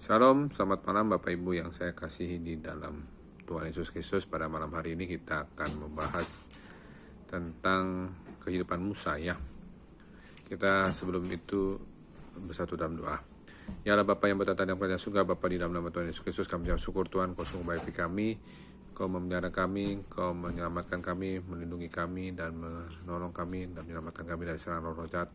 Shalom, selamat malam Bapak Ibu yang saya kasihi di dalam Tuhan Yesus Kristus. Pada malam hari ini kita akan membahas tentang kehidupan Musa ya. Kita sebelum itu bersatu dalam doa. Ya Allah Bapa yang bertata di dalam kerajaan surga, Bapa di dalam nama Tuhan Yesus Kristus, kami mengucap syukur Tuhan, Kau sungguh baik bagi kami, Kau memelihara kami, Kau menyelamatkan kami, melindungi kami, dan menolong kami, dan menyelamatkan kami dari serangan roh jahat,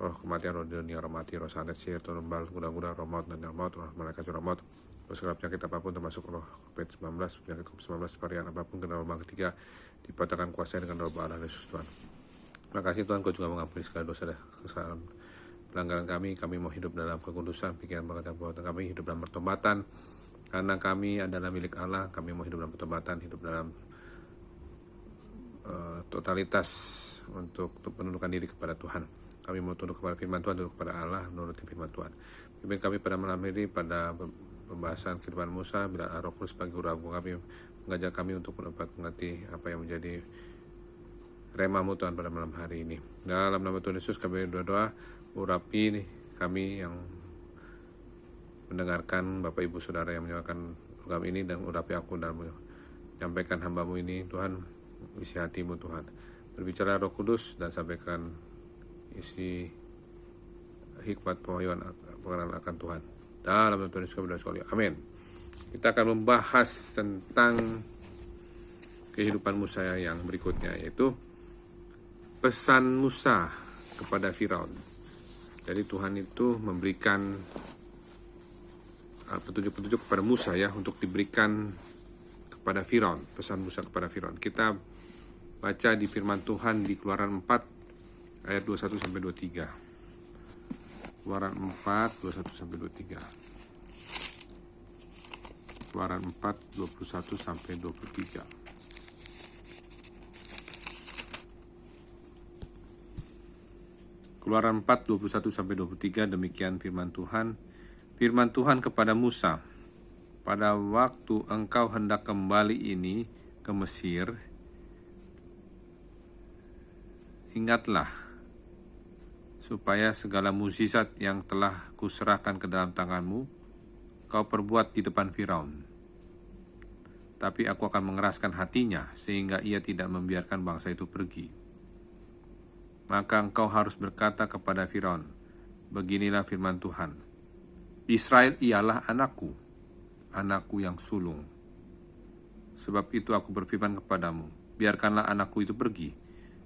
roh kematian, roh dunia, roh mati, roh santet, sihir, turun bal, kuda-kuda, roh maut, dan nyal maut, roh malaikat curah maut, roh segala penyakit apapun termasuk roh COVID-19, penyakit COVID-19, varian apapun, kena lubang ketiga, dipatahkan kuasa dengan roh Allah Yesus Tuhan. Terima kasih Tuhan, Kau juga mengampuni segala dosa dan kesalahan pelanggaran kami mau hidup dalam kekudusan, pikiran, perkataan, perbuatan kami, hidup dalam pertobatan, karena kami adalah milik Allah, kami mau hidup dalam pertobatan, hidup dalam totalitas untuk menundukkan diri kepada Tuhan. Kami mau tunduk kepada firman Tuhan, tunduk kepada Allah, menuruti firman Tuhan. Pimpin kami pada malam ini pada pembahasan kehidupan Musa, bila Roh Kudus bagi guru agung kami, mengajak kami untuk dapat mengerti apa yang menjadi rema-Mu Tuhan pada malam hari ini. Dalam nama Tuhan Yesus kami berdoa, urapi kami yang mendengarkan, Bapak Ibu Saudara yang mendengarkan program ini, dan urapi aku dan menyampaikan hamba-Mu ini Tuhan, isi hati-Mu Tuhan. Berbicara Roh Kudus dan sampaikan isi hikmat pewahyuan pengenalan akan Tuhan. Dalam nama Tuhan Yesus kami berdoa. Amin. Kita akan membahas tentang kehidupan Musa yang berikutnya, yaitu pesan Musa kepada Firaun. Jadi Tuhan itu memberikan petunjuk-petunjuk kepada Musa ya, untuk diberikan kepada Firaun, pesan Musa kepada Firaun. Kita baca di firman Tuhan di Keluaran 4 ayat 21 sampai 23. Keluaran 4 21 sampai 23. Keluaran 4 21 sampai 23. Keluaran 4 21 sampai 23, demikian firman Tuhan. Firman Tuhan kepada Musa, pada waktu engkau hendak kembali ini ke Mesir, ingatlah supaya segala mukjizat yang telah kuserahkan ke dalam tanganmu, kau perbuat di depan Firaun. Tapi aku akan mengeraskan hatinya, sehingga ia tidak membiarkan bangsa itu pergi. Maka engkau harus berkata kepada Firaun, beginilah firman Tuhan, Israel ialah anakku, anakku yang sulung. Sebab itu aku berfirman kepadamu, biarkanlah anakku itu pergi,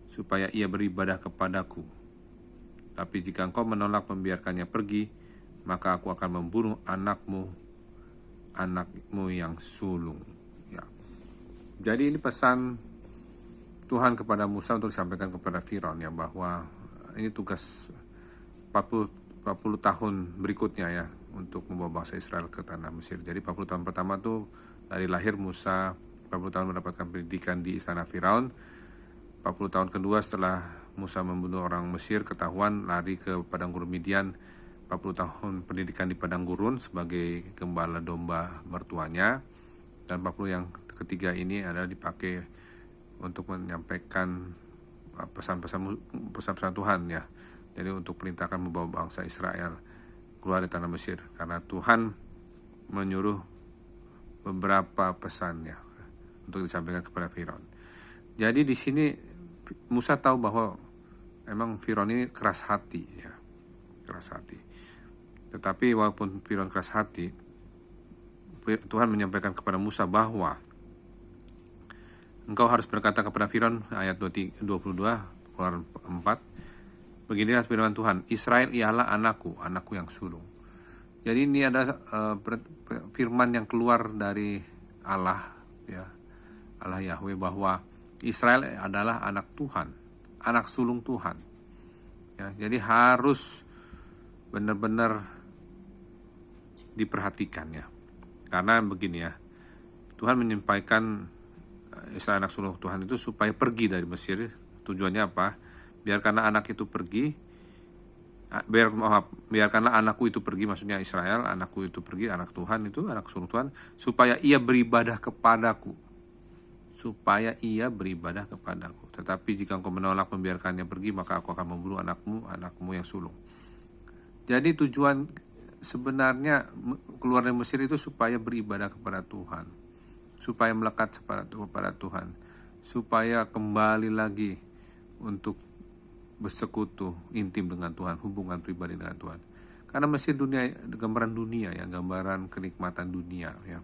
supaya ia beribadah kepadaku. Tapi jika engkau menolak membiarkannya pergi, maka aku akan membunuh anakmu yang sulung. Ya. Jadi ini pesan Tuhan kepada Musa untuk disampaikan kepada Firaun ya, bahwa ini tugas 40 tahun berikutnya ya, untuk membawa bangsa Israel ke tanah Mesir. Jadi 40 tahun pertama tuh dari lahir Musa, 40 tahun mendapatkan pendidikan di istana Firaun. 40 tahun kedua setelah Musa membunuh orang Mesir, ketahuan, lari ke padang gurun Midian. 40 tahun pendidikan di padang gurun sebagai gembala domba mertuanya. Dan 40 yang ketiga ini adalah dipakai untuk menyampaikan pesan-pesan Tuhan ya. Jadi untuk perintahkan membawa bangsa Israel keluar dari tanah Mesir, karena Tuhan menyuruh beberapa pesannya untuk disampaikan kepada Firaun. Jadi di sini Musa tahu bahwa memang Firaun ini keras hati ya, keras hati. Tetapi walaupun Firaun keras hati, Tuhan menyampaikan kepada Musa bahwa engkau harus berkata kepada Firaun, ayat 22 Keluaran 4, beginilah firman Tuhan, Israel ialah anakku, anakku yang sulung. Jadi ini ada firman yang keluar dari Allah ya, Allah Yahweh, bahwa Israel adalah anak Tuhan, anak sulung Tuhan. Ya, jadi harus benar-benar diperhatikan ya. Karena begini ya, Tuhan menyampaikan Israel anak sulung Tuhan itu supaya pergi dari Mesir. Tujuannya apa? Biarkanlah anak itu pergi, biarkanlah anakku itu pergi, maksudnya Israel, anakku itu pergi, anak Tuhan itu, anak sulung Tuhan, supaya ia beribadah kepadaku. Supaya ia beribadah kepadaku. Tetapi jika engkau menolak membiarkannya pergi, maka aku akan membunuh anakmu yang sulung. Jadi tujuan sebenarnya keluar dari Mesir itu supaya beribadah kepada Tuhan, supaya melekat kepada Tuhan, supaya kembali lagi untuk bersekutu intim dengan Tuhan, hubungan pribadi dengan Tuhan. Karena Mesir gambaran dunia ya, gambaran kenikmatan dunia ya.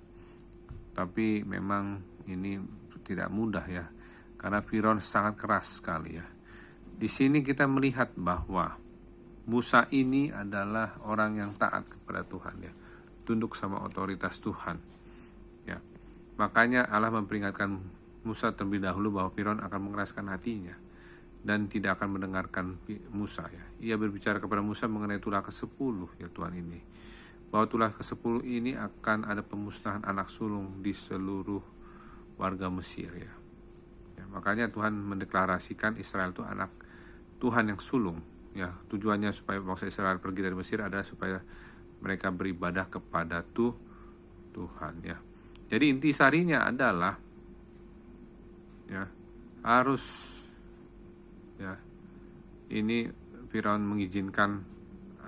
Tapi memang ini tidak mudah ya, karena Firaun sangat keras sekali ya. Di sini kita melihat bahwa Musa ini adalah orang yang taat kepada Tuhan ya, tunduk sama otoritas Tuhan ya. Makanya Allah memperingatkan Musa terlebih dahulu bahwa Firaun akan mengeraskan hatinya dan tidak akan mendengarkan Musa ya. Ia berbicara kepada Musa mengenai tulah ke-10 ya Tuhan ini, bahwa tulah ke-10 ini akan ada pemusnahan anak sulung di seluruh warga Mesir ya. Makanya Tuhan mendeklarasikan Israel itu anak Tuhan yang sulung ya. Tujuannya supaya bangsa Israel pergi dari Mesir adalah supaya mereka beribadah kepada Tuhan ya. Jadi intisarinya adalah ya, harus ya, ini Firaun mengizinkan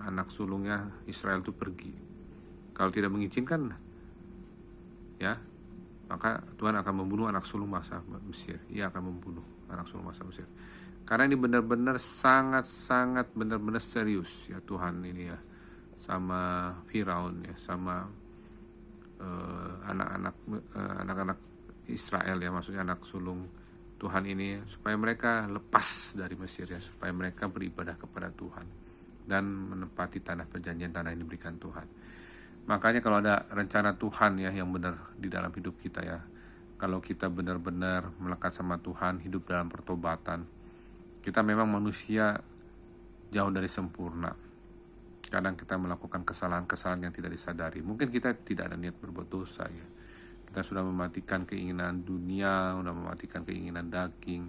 anak sulungnya Israel itu pergi. Kalau tidak mengizinkan ya, maka Tuhan akan membunuh anak sulung bangsa Mesir. Ia akan membunuh anak sulung bangsa Mesir. Karena ini benar-benar sangat-sangat benar-benar serius ya Tuhan ini ya, sama Firaun ya, sama anak-anak Israel ya, maksudnya anak sulung Tuhan ini, supaya mereka lepas dari Mesir ya, supaya mereka beribadah kepada Tuhan dan menempati tanah perjanjian, tanah yang diberikan Tuhan. Makanya kalau ada rencana Tuhan ya yang benar di dalam hidup kita ya, kalau kita benar-benar melekat sama Tuhan, hidup dalam pertobatan, kita memang manusia jauh dari sempurna. Kadang kita melakukan kesalahan-kesalahan yang tidak disadari. Mungkin kita tidak ada niat berbuat dosa ya. Kita sudah mematikan keinginan dunia, sudah mematikan keinginan daging,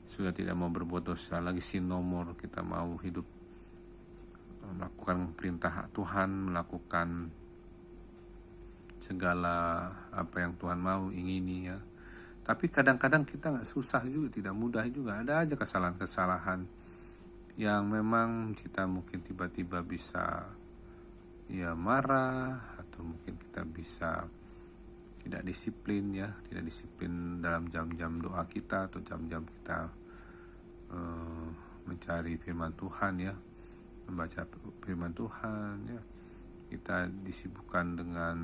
sudah tidak mau berbuat dosa lagi, sinomor. Kita mau hidup melakukan perintah Tuhan, melakukan segala apa yang Tuhan mau ingini ya. Tapi kadang-kadang kita nggak, susah juga, tidak mudah juga. Ada aja kesalahan-kesalahan yang memang kita mungkin tiba-tiba bisa ya marah, atau mungkin kita bisa tidak disiplin ya, tidak disiplin dalam jam-jam doa kita atau jam-jam kita mencari firman Tuhan ya, membaca firman Tuhan ya. Kita disibukkan dengan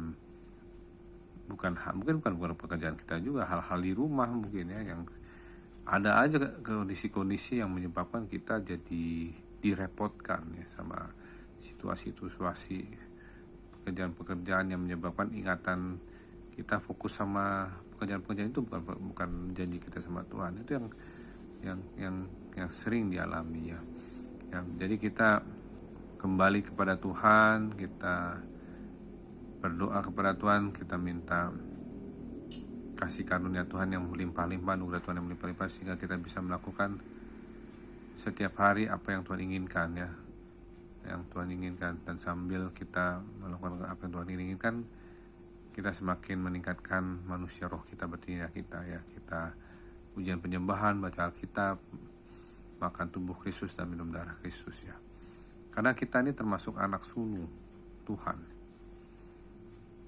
bukan pekerjaan kita juga, hal-hal di rumah mungkin ya, yang ada aja kondisi-kondisi yang menyebabkan kita jadi direpotkan ya sama situasi-situasi pekerjaan-pekerjaan yang menyebabkan ingatan kita fokus sama pekerjaan-pekerjaan itu bukan janji kita sama Tuhan. Itu yang sering dialami ya. Jadi kita kembali kepada Tuhan, kita berdoa kepada Tuhan, kita minta kasih karunia Tuhan yang melimpah-limpah, anugerah Tuhan yang melimpah-limpah, sehingga kita bisa melakukan setiap hari apa yang Tuhan inginkan ya, yang Tuhan inginkan. Dan sambil kita melakukan apa yang Tuhan inginkan, kita semakin meningkatkan manusia roh kita, bertindak kita ya. Kita ujian penyembahan, baca Alkitab, makan tubuh Kristus dan minum darah Kristus ya. Karena kita ini termasuk anak sulung Tuhan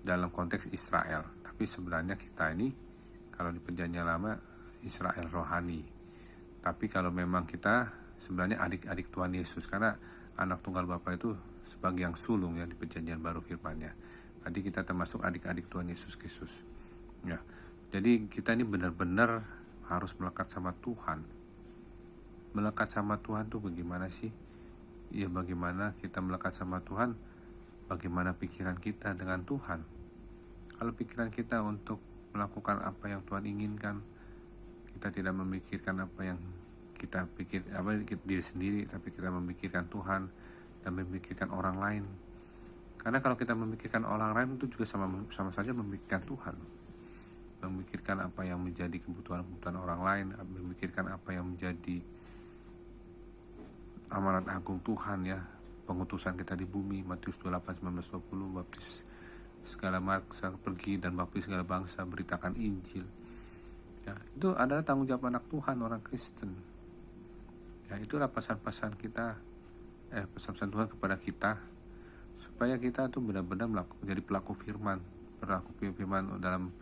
dalam konteks Israel. Tapi sebenarnya kita ini kalau di perjanjian lama Israel rohani. Tapi kalau memang kita sebenarnya adik-adik Tuhan Yesus, karena anak tunggal Bapa itu sebagai yang sulung ya di perjanjian baru firman-Nya. Jadi kita termasuk adik-adik Tuhan Yesus Kristus. Ya. Jadi kita ini benar-benar harus melekat sama Tuhan. Melekat sama Tuhan tuh bagaimana sih? Ya bagaimana kita melekat sama Tuhan? Bagaimana pikiran kita dengan Tuhan? Kalau pikiran kita untuk melakukan apa yang Tuhan inginkan, kita tidak memikirkan apa yang kita pikir, apa diri sendiri, tapi kita memikirkan Tuhan dan memikirkan orang lain. Karena kalau kita memikirkan orang lain itu juga sama saja memikirkan Tuhan. Memikirkan apa yang menjadi kebutuhan orang lain, memikirkan apa yang menjadi amanat agung Tuhan ya, pengutusan kita di bumi. Matius 28:19-20, baptis segala bangsa pergi dan baptis segala bangsa, beritakan Injil. Ya, itu adalah tanggung jawab anak Tuhan, orang Kristen. Ya, itulah pesan-pesan kita, pesan-pesan Tuhan kepada kita supaya kita tuh benar-benar jadi pelaku firman dalam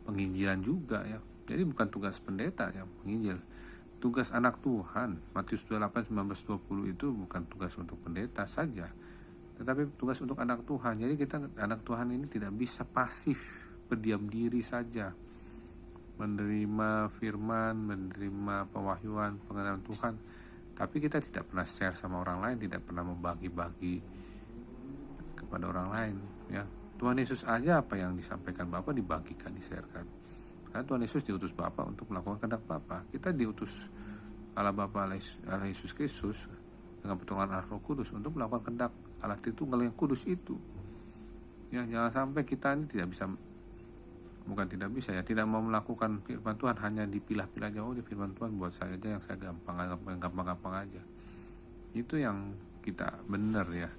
penginjilan juga ya. Jadi bukan tugas pendeta yang menginjil, tugas anak Tuhan. Matius 28, 19-20 itu bukan tugas untuk pendeta saja, tetapi tugas untuk anak Tuhan. Jadi kita anak Tuhan ini tidak bisa pasif berdiam diri saja menerima firman, menerima pewahyuan, pengenalan Tuhan, tapi kita tidak pernah share sama orang lain, tidak pernah membagi-bagi kepada orang lain ya. Tuhan Yesus aja apa yang disampaikan Bapa dibagikan, di-sharekan. Karena Tuhan Yesus diutus Bapa untuk melakukan kehendak Bapa. Kita diutus Allah Bapa, Allah Yesus Kristus dengan pertolongan Allah Roh Kudus untuk melakukan kehendak Allah Tritunggal yang kudus itu. Ya, jangan sampai kita ini tidak mau melakukan firman Tuhan, hanya dipilah-pilah aja. Di firman Tuhan buat saya aja yang saya gampang aja. Itu yang kita benar ya.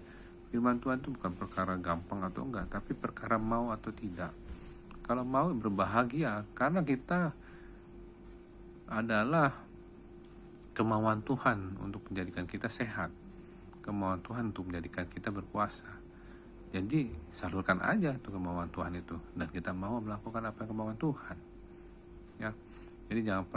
Firman Tuhan itu bukan perkara gampang atau enggak, tapi perkara mau atau tidak. Kalau mau, berbahagia, karena kita adalah kemauan Tuhan untuk menjadikan kita sehat, kemauan Tuhan untuk menjadikan kita berkuasa. Jadi salurkan aja itu kemauan Tuhan itu, dan kita mau melakukan apa yang kemauan Tuhan ya. Jadi jangan pernah